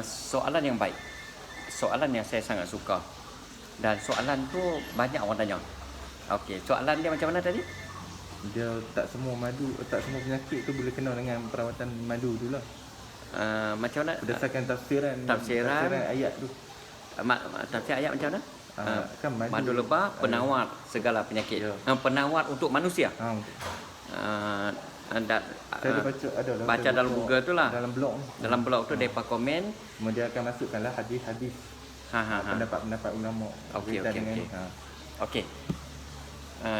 Soalan yang baik. Soalan yang saya sangat suka. Dan soalan tu banyak orang tanya. Okey, soalan dia macam mana tadi? Dia tak semua penyakit tu boleh kena dengan perawatan madu tu lah. Macam mana? Berdasarkan tafsiran ayat tu. Tafsir ayat macam mana? Kan Madu lebah penawar segala penyakit. Ya. Penawar untuk manusia. Saya ada baca dalam Google tu lah. Dalam blog tu depa komen. Kemudian akan masukkanlah hadis-hadis. Pendapat-pendapat ulama. Okey.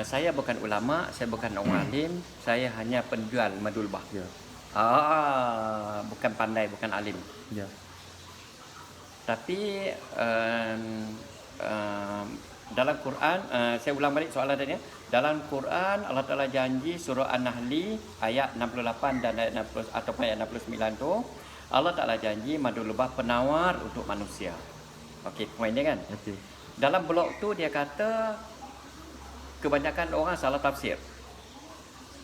Saya bukan ulama, saya bukan orang alim, saya hanya penjual madu lebah. Ya. Bukan pandai, bukan alim. Ya. Tapi dalam Quran, saya ulang balik soalan tadi. Dalam Quran Allah Taala janji surah An-Nahl ayat 68 dan ayat 60 atau ayat 69 tu, Allah Taala janji madu lebah penawar untuk manusia. Okey, poin dia kan? Okey. Dalam blog tu dia kata kebanyakan orang salah tafsir.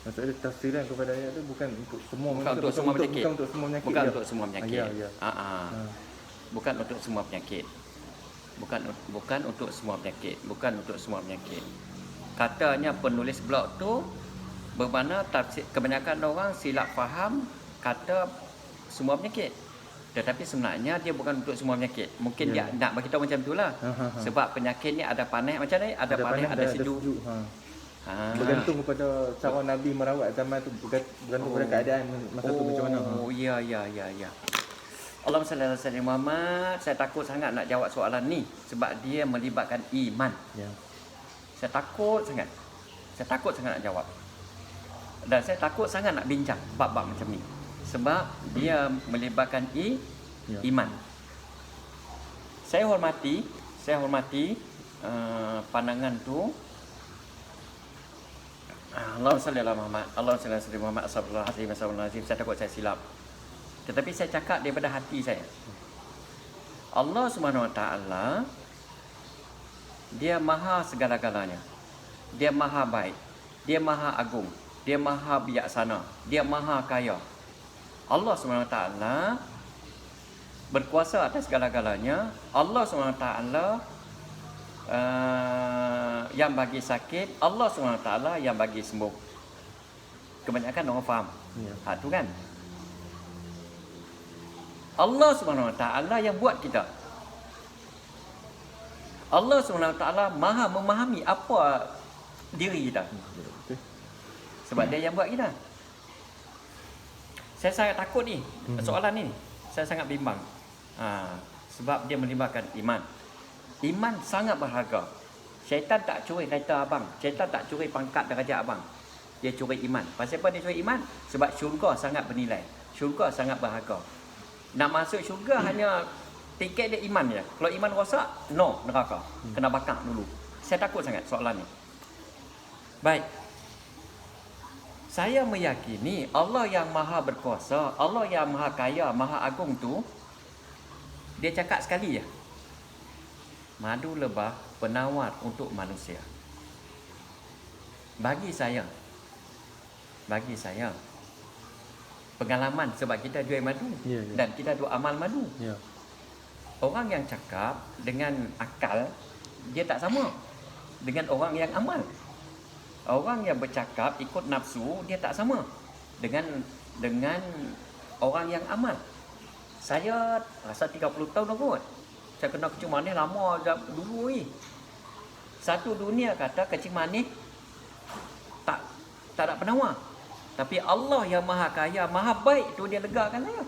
Maksudnya tafsiran kepada ayat tu bukan untuk semua untuk semua penyakit. Bukan untuk semua penyakit. Bukan untuk semua penyakit. Ya. Bukan untuk semua penyakit. Bukan untuk semua penyakit. Bukan untuk semua penyakit. Katanya penulis blog tu bermakna tafsir, kebanyakan orang silap faham kata semua penyakit. Tetapi sebenarnya dia bukan untuk semua penyakit. Mungkin dia nak bagi tahu macam itulah. Sebab penyakit ni ada panas macam ni, ada panas, ada sejuk. Bergantung kepada cara Nabi merawat zaman tu, bergantung pada keadaan masa tu macam mana. Ya. Allahumma salli ala sayyidina Muhammad. Saya takut sangat nak jawab soalan ni sebab dia melibatkan iman. Ya. Saya takut sangat nak jawab. Dan saya takut sangat nak bincang bab-bab macam ni sebab dia melibatkan iman. Saya hormati pandangan tu. Allahumma salli ala Muhammad. Allahumma salli ala sayyidina Muhammad sallallahu alaihi wasallam. Saya takut saya silap. Tetapi saya cakap daripada hati saya. Allah Subhanahu Wa Taala dia maha segala-galanya. Dia maha baik. Dia maha agung. Dia maha bijaksana. Dia maha kaya. Allah Subhanahu Wa Taala berkuasa atas segala-galanya. Allah Subhanahu Wa Taala yang bagi sakit, Allah Subhanahu Wa Taala yang bagi sembuh. Kebanyakan orang faham. Tu kan. Allah Subhanahu Wa Taala yang buat kita. Allah SWT maha memahami apa diri kita. Sebab dia yang buat kita. Saya sangat takut ni. Soalan ni saya sangat bimbang. Sebab dia melibatkan iman. Iman sangat berharga. Syaitan tak curi kereta abang. Syaitan tak curi pangkat darjat abang. Dia curi iman. Pasal apa dia curi iman? Sebab syurga sangat bernilai. Syurga sangat berharga. Nak masuk syurga hanya tiket dia iman je. Kalau iman rosak, no neraka. Kena bakar dulu. Saya takut sangat soalan ni. Baik. Saya meyakini Allah yang maha berkuasa, Allah yang maha kaya, maha agung tu, dia cakap sekali je. Madu lebah penawar untuk manusia. Bagi saya, pengalaman sebab kita jual madu dan kita duk amal madu. Orang yang cakap dengan akal dia tak sama dengan orang yang amal. Orang yang bercakap ikut nafsu dia tak sama dengan orang yang amal. Saya rasa 30 tahun kot. Saya kena kencing manis lama dulu ni. Satu dunia kata kencing manis tak ada penawar. Tapi Allah yang maha kaya, maha baik tu dia legakan saya.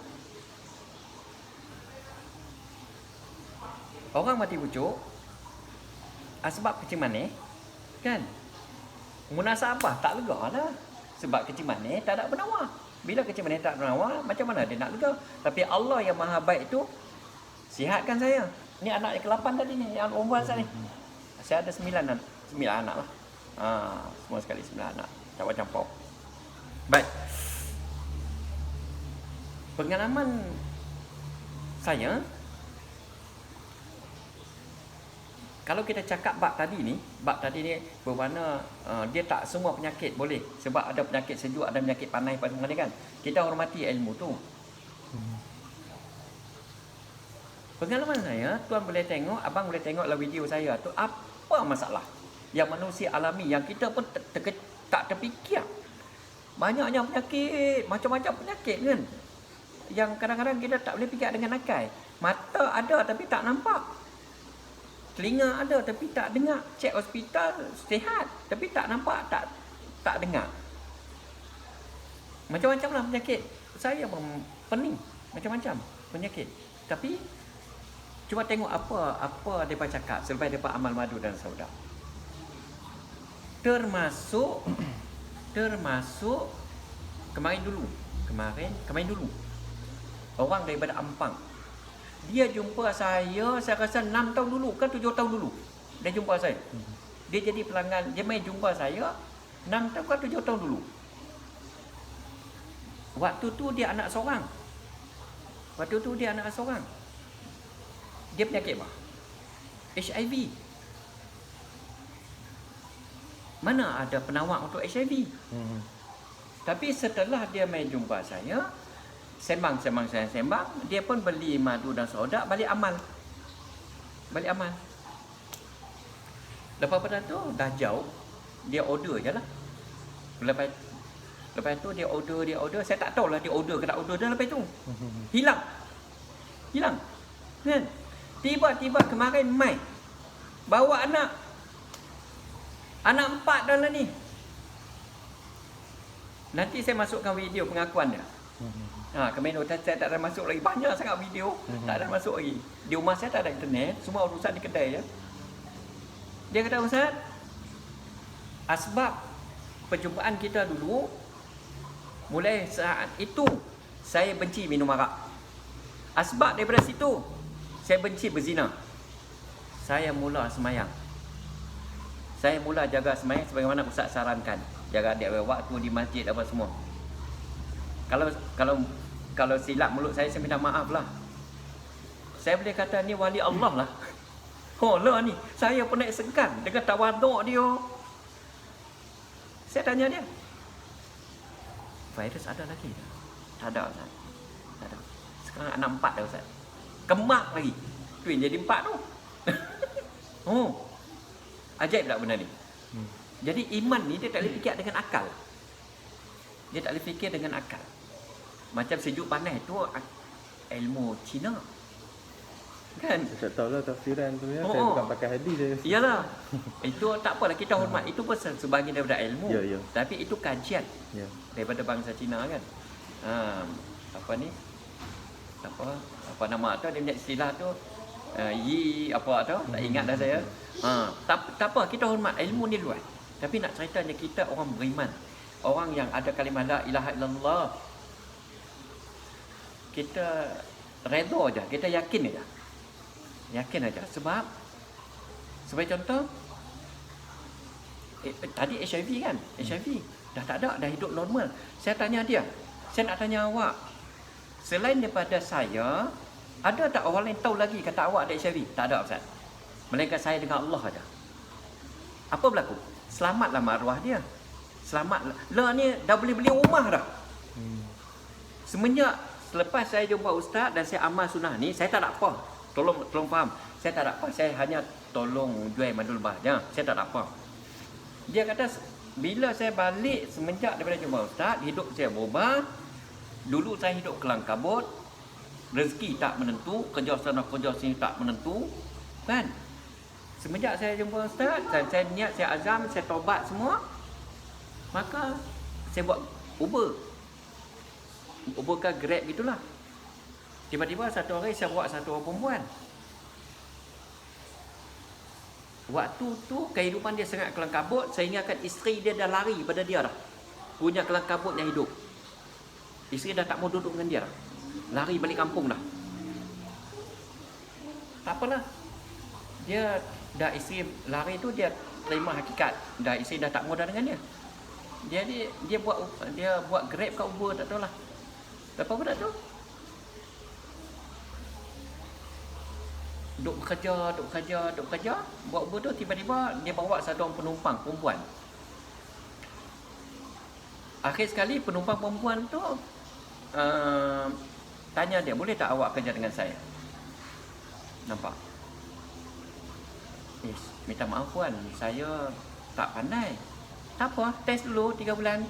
Orang mati pucuk sebab kencing manis kan. Munasabah tak lega lah. Sebab kencing manis tak ada penawar. Bila kencing manis tak penawar, macam mana dia nak lega? Tapi Allah yang maha baik tu sihatkan saya. Ni anak yang ke-8 tadi ni, yang umur saya ni. Saya ada 9 anak lah. Semua sekali 9 anak. Campur-campur. Baik. Pengalaman saya, kalau kita cakap bab tadi ni bermakna dia tak semua penyakit boleh. Sebab ada penyakit sejuk, ada penyakit panas pada mana kan. Kita hormati ilmu tu. Pengalaman saya, tuan boleh tengok, abang boleh tengoklah video saya tu, apa masalah yang manusia alami, yang kita pun tak terfikir. Banyaknya penyakit, macam-macam penyakit kan, yang kadang-kadang kita tak boleh fikir dengan akal. Mata ada tapi tak nampak, telinga ada tapi tak dengar, cek hospital sihat tapi tak nampak, tak dengar. Macam-macam lah penyakit. Saya pun pening macam-macam penyakit. Tapi cuba tengok apa mereka cakap selepas mereka amal madu dan sauda. Termasuk kemarin dulu orang daripada Ampang, dia jumpa saya rasa 6 tahun dulu ke 7 tahun dulu dia jumpa saya. Dia jadi pelanggan, dia main jumpa saya 6 tahun ke 7 tahun dulu. Waktu tu dia anak seorang. Dia penyakit apa? HIV. Mana ada penawar untuk HIV? Tapi setelah dia main jumpa saya, sembang, dia pun beli madu dan soda, balik amal. Lepas pada tu dah jauh, dia order je lah. Lepas tu dia order, saya tak tahulah dia order ke tak order dah. Lepas tu hilang kan. Tiba-tiba kemarin mai bawa anak 4 dah lah ni. Nanti saya masukkan video pengakuan dia. Kemarin saya tak ada masuk lagi, banyak sangat video, tak ada masuk lagi. Di rumah saya tak ada internet, semua urusan di kedai je. Dia kata, Ustaz, asbab perjumpaan kita dulu, mulai saat itu saya benci minum arak. Asbab daripada situ saya benci berzina. Saya mula semayang. Saya mula jaga semayang sebagaimana Ustaz sarankan. Jaga dia waktu di masjid apa semua. Kalau silap mulut saya minta maaf lah. Saya boleh kata ni wali Allah lah. Lah ni, saya pun naik segan dengan tawaduk dia. Saya tanya dia, virus ada lagi tak? Tak ada, Ustaz. Tak ada. Sekarang anak 4 dah, Ustaz. Kemak lagi. Tu yang jadi 4 tu. Ajaib tak benda ni? Jadi iman ni dia tak boleh fikir dengan akal. Macam sejuk panas tu ilmu Cina. Kan? Saya tak tahulah tafsiran tu ya. Saya bukan pakai hadis je. Iyalah. Itu tak apalah, kita hormat. Itu pun sebahagian daripada ilmu. Ya. Tapi itu kajian daripada bangsa Cina kan. Apa nama tu, dia punya istilah tu, yi apa tu, tak ingat dah saya. Tak apa, kita hormat, ilmu ni luas. Tapi nak ceritanya kita orang beriman, orang yang ada kalimah la ilaha illallah, kita redha aja, kita yakin aja. Sebab sebagai contoh, tadi HIV kan, HIV dah tak ada, dah hidup normal. Saya tanya dia, saya nak tanya awak, selain daripada saya, ada tak orang lain tahu lagi kata awak ada HIV? Tak ada, Ustaz. Melainkan saya dengan Allah aja. Apa berlaku? Selamatlah maruah dia. Selamatlah. Lah ni dah boleh beli rumah dah. Semenjak selepas saya jumpa ustaz dan saya amal sunnah ni, saya tak ada apa. Tolong faham. Saya tak ada apa. Saya hanya tolong jual madul bahnya. Saya tak ada apa. Dia kata bila saya balik semenjak daripada jumpa ustaz, hidup saya berubah. Dulu saya hidup kelang kabut. Rezeki tak menentu, kerja sana kerja sini tak menentu. Kan? Semenjak saya jumpa ustaz dan saya niat, saya azam, saya taubat semua, maka saya buat Uber ke Grab gitulah. Tiba-tiba satu hari saya buat satu orang perempuan. Waktu tu kehidupan dia sangat kelang kabut. Saya ingatkan isteri dia dah lari pada dia dah. Punya kelang kabutnya hidup. Isteri dah tak mau duduk dengan dia dah. Lari balik kampung dah. Tak apalah. Dia dah, isteri lari tu dia terima hakikat. Dah isteri dah tak mau dah dengan dia. Dia buat Grab ke Uber tak tahulah. Lepas pada tu duk bekerja, buat Uber tu, tiba-tiba dia bawa satu orang penumpang perempuan. Akhir sekali penumpang perempuan tu tanya dia, boleh tak awak kerja dengan saya? Nampak? Yes, minta maaf puan, saya tak pandai. Tak apa, test dulu 3 bulan.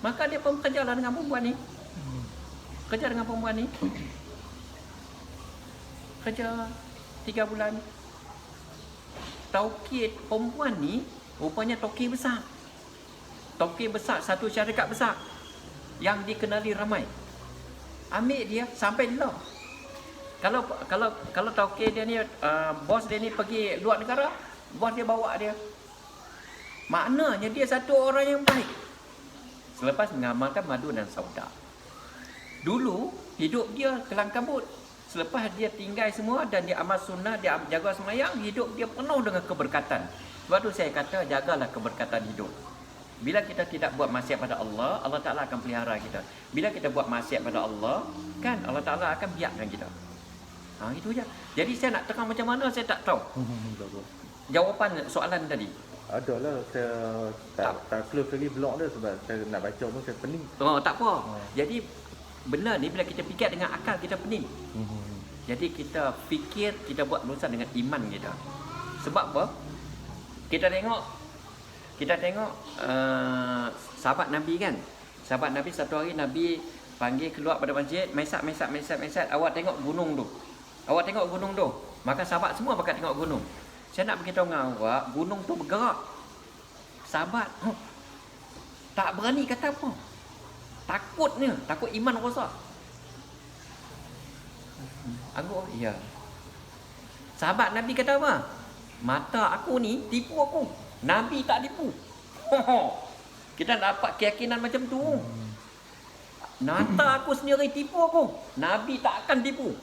Maka dia pun kerjalah dengan perempuan ni. Kerja dengan perempuan ni. Kerja 3 bulan. Taukid perempuan ni rupanya toki besar. Toki besar, satu syarikat besar yang dikenali ramai. Ambil dia sampai law. Kalau taukid dia ni, bos dia ni pergi luar negara, bos dia bawa dia. Maknanya dia satu orang yang baik. Selepas mengamalkan madu dan sauda. Dulu hidup dia kelang kabut. Selepas dia tinggal semua dan dia amal sunnah, dia jaga semayang, hidup dia penuh dengan keberkatan. Sebab tu saya kata, jagalah keberkatan hidup. Bila kita tidak buat maksiat pada Allah, Allah Ta'ala akan pelihara kita. Bila kita buat maksiat pada Allah, kan Allah Ta'ala akan biarkan kita. Itu je. Jadi saya nak terang macam mana, saya tak tahu. Jawapan soalan tadi. Adalah, saya tak close lagi blog dia sebab saya nak baca pun saya pening. Tak apa. Jadi benda ni bila kita fikir dengan akal kita pening. Jadi kita fikir, kita buat urusan dengan iman kita. Sebab apa? Kita tengok sahabat Nabi kan. Sahabat Nabi satu hari Nabi panggil keluar pada masjid, Maisat, awak tengok gunung tu. Maka sahabat semua pakat tengok gunung. Saya nak beritahu dengan awak, gunung tu bergerak. Sahabat tak berani kata apa. Takut iman rosak. Aku, ya. Sahabat Nabi kata apa? Mata aku ni tipu aku. Nabi tak tipu. Kita dapat keyakinan macam tu. Mata aku sendiri tipu aku. Nabi tak akan tipu.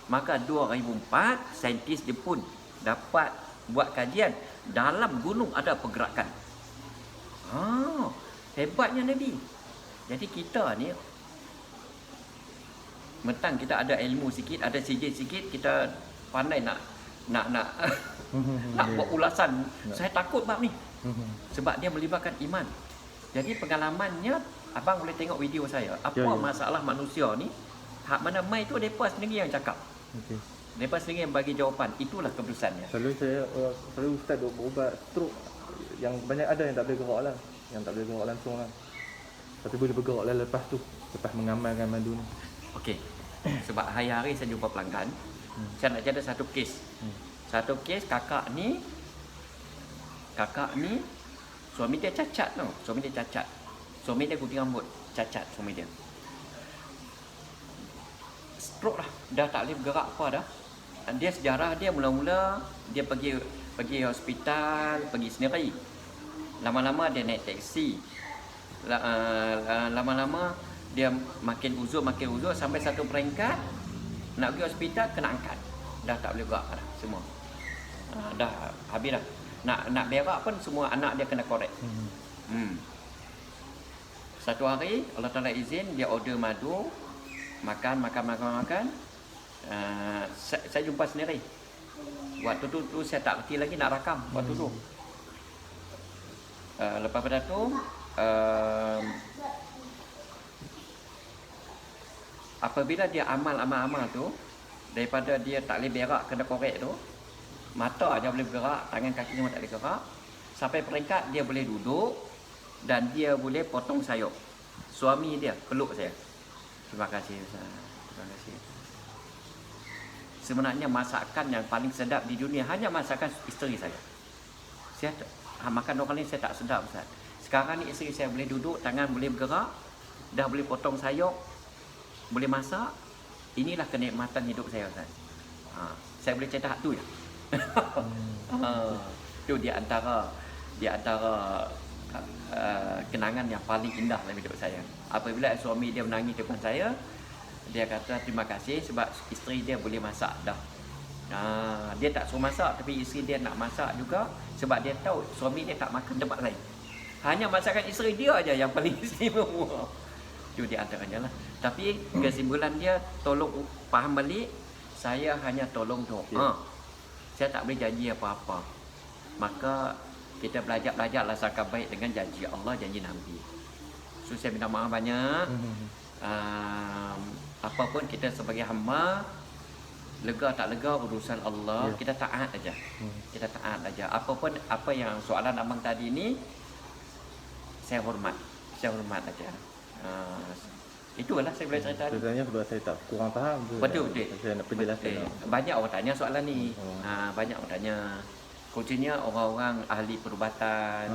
Maka 2004 saintis dia pun dapat buat kajian dalam gunung ada pergerakan. Hebatnya Nabi. Jadi kita ni mentang kita ada ilmu sikit, ada sijil sikit, kita pandai nak buat ulasan. Saya takut bab ni. Sebab dia melibatkan iman. Jadi pengalamannya, abang boleh tengok video saya. Apa masalah manusia ni? Hak mana mai tu depa sendiri yang cakap. Depa sendiri yang bagi jawapan. Itulah keputusannya. Selalu ustaz duk berubat stroke yang banyak ada yang tak boleh gerak lah. Yang tak boleh gerak langsung lah. Tapi boleh bergerak lah lepas tu. Lepas mengamalkan madu ni. Okey. Sebab hari-hari saya jumpa pelanggan. Saya nak cerita satu kes. Satu kes kakak ni suami dia cacat tau. Suami dia gunting rambut. Cacat suami dia. Stroke lah. Dah tak boleh bergerak apa dah. Dia sejarah dia mula-mula dia pergi hospital, pergi sendiri. Lama-lama dia naik teksi. Lama-lama dia makin uzur sampai satu peringkat nak pergi hospital kena angkat. Dah tak boleh gerak dah semua. Dah habis dah. Nak berak pun semua anak dia kena korek. Satu hari Allah Ta'ala izin dia order madu, makan. Saya jumpa sendiri. Waktu tu saya tak reti lagi nak rakam waktu tu. Lepas pada tu apabila dia amal tu, daripada dia tak boleh berak kena korek tu, mata aja boleh bergerak, tangan kaki semua tak boleh gerak, sampai peringkat dia boleh duduk dan dia boleh potong sayur. Suami dia peluk saya. Terima kasih Ustaz. Terima kasih. Sebenarnya masakan yang paling sedap di dunia hanya masakan isteri saya. Saya makan orang lain saya tak sedap Ustaz. Sekarang ni isteri saya boleh duduk, tangan boleh bergerak, dah boleh potong sayur, boleh masak. Inilah kenikmatan hidup saya Ustaz. Saya boleh cerita hak tu je. Itu di antara kenangan yang paling indah dalam hidup saya. Apabila suami dia menangis depan saya, dia kata terima kasih sebab isteri dia boleh masak dah. Dia tak suruh masak tapi isteri dia nak masak juga sebab dia tahu suami dia tak makan tempat lain. Hanya masakan isteri dia aja yang paling istimewa. Itu di antaranya lah. Tapi kesimpulan dia tolong faham balik, saya hanya tolong doa. Saya tak boleh janji apa-apa. Maka kita belajarlah sangka baik dengan janji Allah, janji Nabi. So saya minta maaf banyak. Apapun kita sebagai hamba, lega tak lega urusan Allah, Ya. kita taat aja. Kita taat aja. Apa yang soalan abang tadi ni, saya hormat aja. Itulah saya boleh cerita ni. Sebenarnya sebab saya tak kurang faham tu. Betul. Saya nak penjelasan. Banyak orang tanya soalan ni. Oh. Banyak orang tanya. Kuncinya orang-orang ahli perubatan,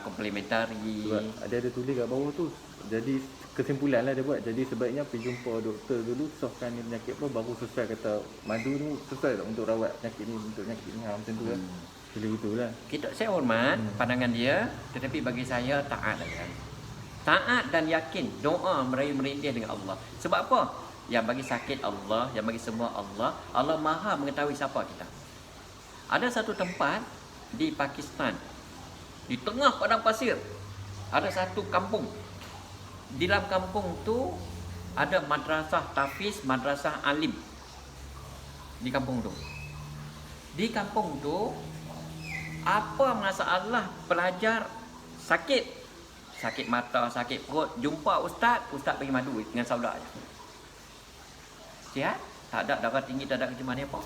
komplementari. Sebab ada tulis kat bawah tu. Jadi kesimpulan lah dia buat. Jadi sebaiknya pergi jumpa doktor dulu, sahkan ni penyakit apa, baru sesuai kata madu ni sesuai tak untuk rawat penyakit ni, untuk penyakit ni. Macam tu lah. Bila itulah. Saya hormat pandangan dia, tetapi bagi saya taat aja. Taat dan yakin, doa merintih dengan Allah. Sebab apa? Yang bagi sakit Allah, yang bagi semua Allah. Allah Maha mengetahui siapa kita. Ada satu tempat di Pakistan, di tengah padang pasir, ada satu kampung. Di dalam kampung tu ada madrasah tahfiz, madrasah alim. Di kampung tu. Di kampung tu, apa masalah pelajar sakit mata, sakit perut, jumpa ustaz bagi madu dengan saudara. Sihat, tak ada darah tinggi, tak ada kecemasan apa.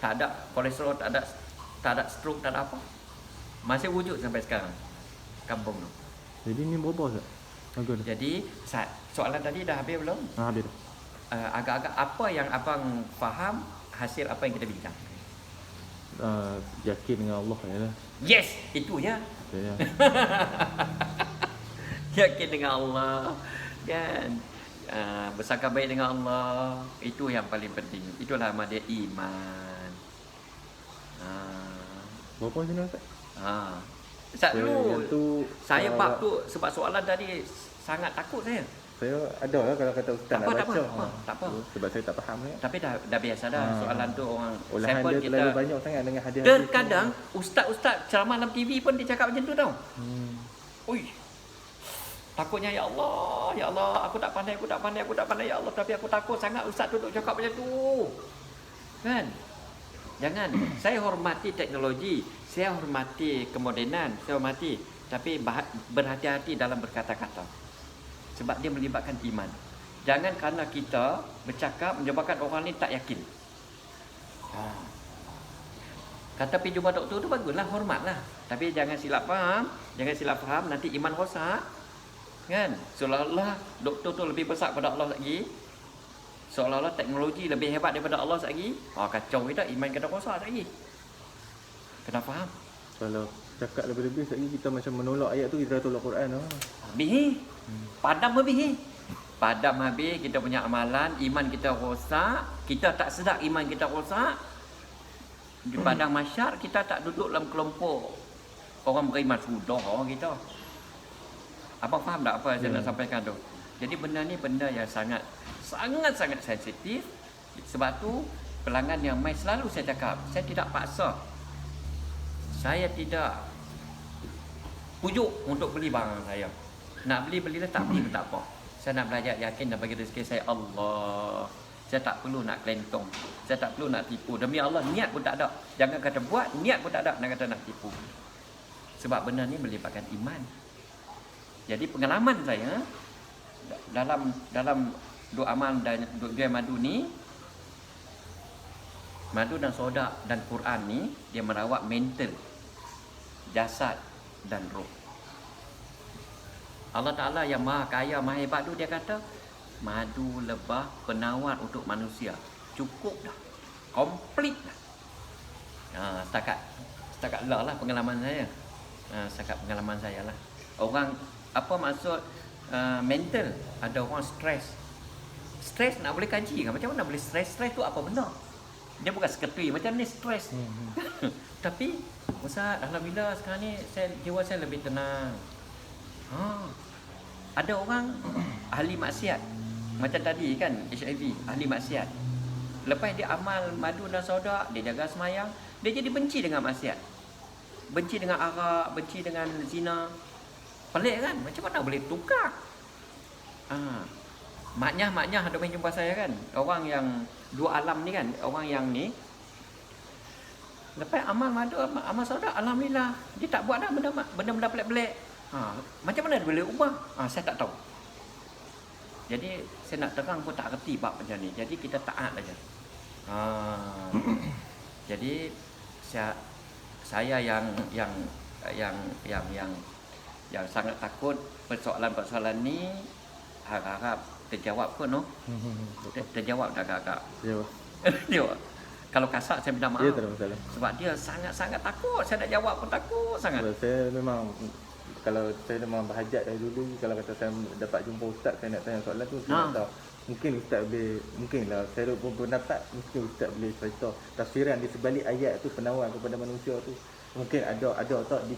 Tak ada kolesterol, tak ada stroke, tak ada apa. Masih wujud sampai sekarang kampung tu. Jadi ni berapa Ustaz? Bagus. Jadi soalan tadi dah habis belum? Habis dah. Agak-agak apa yang abang faham hasil apa yang kita bincang? Yakin dengan Allah ya lah. Yes, itu ya. Ya. Yakin dengan Allah, kan? Bersangka baik dengan Allah, itu yang paling penting. Itulah nama dia iman. Berapa sini Ustaz? Ustaz dulu, Yang tu, saya bab tu sebab soalan tadi sangat takut saya. saya ada lah kalau kata Ustaz Tak nak apa, baca. tak apa. Sebab saya tak faham ni. Tapi dah biasa dah soalan tu orang Olahan sampel dia kita. terlalu banyak sangat dengan hadiah. Terkadang ustaz-ustaz ceramah dalam TV pun dia cakap macam tu tau. Ui. Takutnya ya Allah, aku tak pandai ya Allah, tapi aku takut sangat ustaz duduk cakap macam tu. Kan? Jangan. Saya hormati teknologi, saya hormati kemodenan, saya hormati, tapi berhati-hati dalam berkata-kata. Sebab dia melibatkan iman. Jangan kerana kita bercakap menyebabkan orang ni tak yakin. Kata pergi jumpa doktor tu baguslah, hormatlah. Tapi jangan silap faham, nanti iman rosak. Kan? Seolah-olah doktor tu lebih besar pada Allah lagi. Seolah-olah teknologi lebih hebat daripada Allah lagi. Kacau kita, iman kita rosak lagi. Kena faham. Kalau cakap lebih-lebih lagi kita macam menolak ayat tu, kita tolak Quran. Habis. Padam habis kita punya amalan, iman kita rosak, kita tak sedar iman kita rosak. Di padang mahsyar kita tak duduk dalam kelompok orang beriman, sudah orang kita. Abang faham tak apa saya nak sampaikan tu? Jadi benda ni benda yang sangat sensitif. Sebab tu pelanggan yang mai selalu saya cakap, saya tidak paksa. Saya tidak pujuk untuk beli barang saya. Nak belilah, tak beli pun tak apa. Saya nak belajar yakin dan bagi rezeki saya Allah. Saya tak perlu nak kelentong. Saya tak perlu nak tipu. Demi Allah, niat pun tak ada. Jangan kata buat, niat pun tak ada. Nak kata nak tipu. Sebab benda ni melibatkan iman. Jadi pengalaman saya dalam dua amal dan dua madu ni, madu dan soda dan Quran ni, dia merawat mental, jasad dan roh. Allah Ta'ala yang maha kaya, maha hebat tu, dia kata madu lebah penawar untuk manusia. Cukup dah, komplit dah. Setakat lah pengalaman saya. Setakat pengalaman saya lah. Orang, apa maksud mental? Ada orang stres nak boleh kaji kan? Macam mana boleh stres tu apa benda? Dia bukan seketui macam ni stres. Tapi Ustaz, alhamdulillah sekarang ni jiwa saya lebih tenang. Ada orang ahli maksiat, macam tadi kan, HIV, ahli maksiat. Lepas dia amal madu dan soda, dia jaga semayang, dia jadi benci dengan maksiat, benci dengan arak, benci dengan zina. Pelik kan? Macam mana boleh tukar? Maknya ada main jumpa saya kan, orang yang dua alam ni kan, orang yang ni lepas amal madu, amal soda, alhamdulillah dia tak buat dah benda-benda pelik-pelik. Macam mana dia boleh ubah? Saya tak tahu. Jadi saya nak terang pun tak reti bab macam ni. Jadi kita taat aja. Ah. Jadi saya yang sangat takut persoalan-persoalan ni harap-harap terjawab kot no. Terjawab dah agak. Ya. Dia kalau kasar saya minta maaf. Ya, tak ada masalah. Sebab dia sangat-sangat takut. Saya nak jawab pun takut sangat. Sebab saya memang, kalau saya memang berhajat dari dulu, kalau kata saya dapat jumpa ustaz, saya nak tanya soalan tu, saya nak tahu. Mungkin ustaz boleh, mungkinlah saya pun berpendapat, mungkin ustaz boleh cerita tafsiran di sebalik ayat tu, penawar kepada manusia tu. Mungkin ada tak di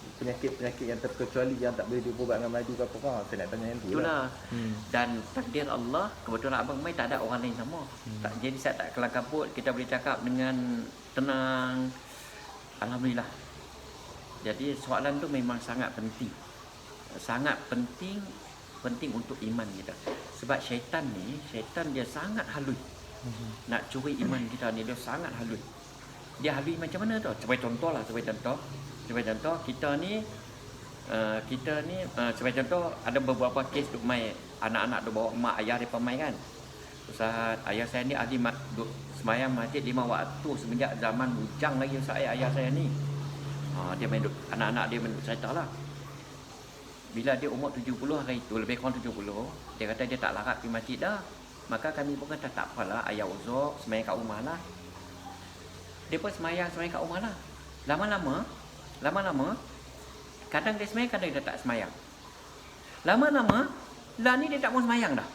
penyakit-penyakit yang terkecuali yang tak boleh diubat dengan madu ke apa. Saya nak tanya yang tu Itulah. Dan takdir Allah, kebetulan abang mai tak ada orang lain sama. Tak, jadi saya tak kelam kabut, kita boleh cakap dengan tenang. Alhamdulillah. Jadi soalan tu memang sangat penting. Sangat penting untuk iman kita. Sebab syaitan dia sangat halus. Nak curi iman kita ni dia sangat halus. Dia halus macam mana tu? Sebagai contoh kita ni sebagai contoh ada beberapa kes duk mai anak-anak duk bawa mak ayah depa mai kan. Ustaz, ayah saya ni ahli duk sembahyang masjid 5 waktu semenjak zaman bujang lagi Ustaz ayah saya ni. Dia main duk, anak-anak dia main duk ceritalah. Bila dia umur 70 hari itu, lebih kurang 70, dia kata dia tak larat pergi masjid dah. Maka kami pun kata tak apalah, ayah uzur sembahyang kat rumah lah. Dia pun sembahyang kat rumah lah. Lama-lama kadang dia sembahyang, kadang dia tak sembahyang. Lama-lama lah ni dia tak mau sembahyang dah.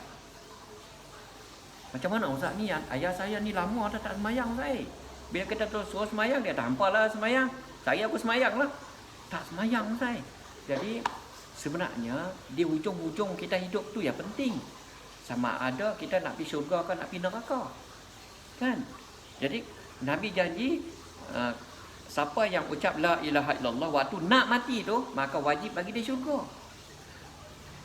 Macam mana Ustaz ni, ayah saya ni lama dah tak sembahyang Ustaz. Bila kita terus suruh sembahyang, dia tak hampalah sembahyang. Saya aku sembahyang lah. Tak sembahyang Ustaz. Jadi sebenarnya di hujung-hujung kita hidup tu yang penting. Sama ada kita nak pergi syurga ke nak pergi neraka. Kan? Jadi Nabi janji siapa yang ucap la ilaha illallah waktu nak mati tu, maka wajib bagi dia syurga.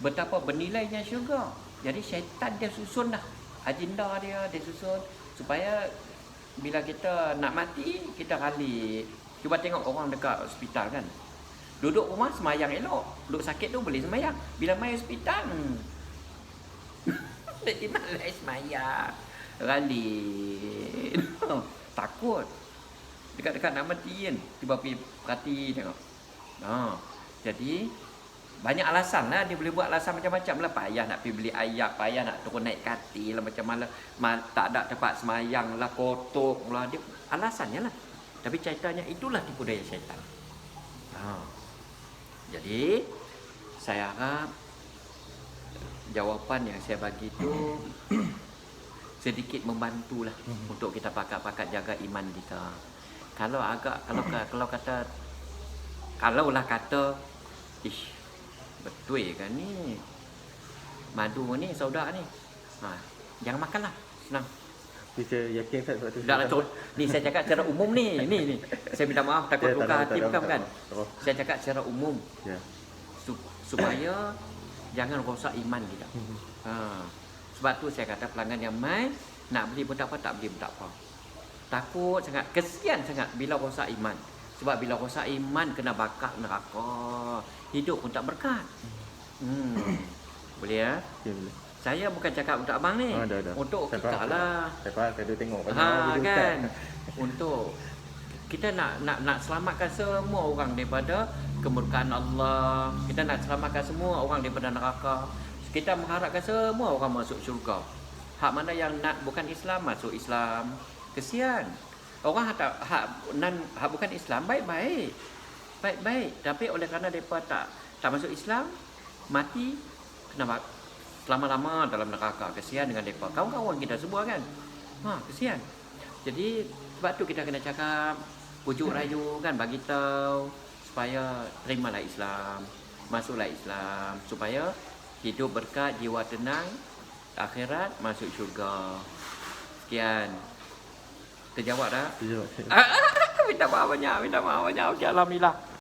Betapa bernilainya syurga. Jadi syaitan dia susun dah agenda dia susun supaya bila kita nak mati, kita ralik. Cuba tengok orang dekat hospital kan. Duduk rumah semayang elok, duduk sakit tu boleh semayang. Bila main hospital, di mana semayang, ralik. Takut. Dekat-dekat nak mati kan, cuba pergi perhati tengok. Jadi banyak alasan lah, dia boleh buat alasan macam-macam lah. Payah nak pergi beli ayak, payah nak turun naik katil lah, macam mana tak ada tempat semayang lah, kotor lah. Dia alasannya lah. Tapi ceritanya itulah tipu daya syaitan. Jadi saya harap jawapan yang saya bagi tu sedikit membantulah untuk kita pakat-pakat jaga iman kita. Kalaulah kata ish, betul kan ni madu ni sauda ni, jangan makanlah, senang. Saya yakin Ustaz sebab tu. Ni saya cakap secara umum ni. Saya minta maaf takut tukar hati bukan. Saya cakap secara umum. Ya. Supaya jangan rosak iman kita. Sebab tu saya kata pelanggan yang mai nak beli pun tak apa, tak beli pun tak apa. Takut sangat, kesian sangat bila rosak iman. Sebab bila rosak iman kena bakar neraka. Hidup pun tak berkat. Boleh ya? Ya, boleh. Saya bukan cakap untuk abang ni. Dah. Untuk saya kita lah. Saya faham, saya dah tengok kan. Untuk kita nak selamatkan semua orang daripada kemurkaan Allah. Kita nak selamatkan semua orang daripada neraka. Kita mengharapkan semua orang masuk syurga. Hak mana yang nak bukan Islam masuk Islam. Kesian. Orang hak bukan Islam baik-baik. Tapi oleh kerana mereka tak masuk Islam, mati kena lama-lama dalam neraka. Kesian dengan mereka. Kawan-kawan kita semua kan. Kesian. Jadi sebab tu kita kena cakap, pujuk rayu kan, bagi tahu supaya terimalah Islam, masuklah Islam, supaya hidup berkat, jiwa tenang, akhirat masuk syurga. Sekian. Terjawab dah? Terjawab. Minta maaf banyak. Okey, alhamdulillah.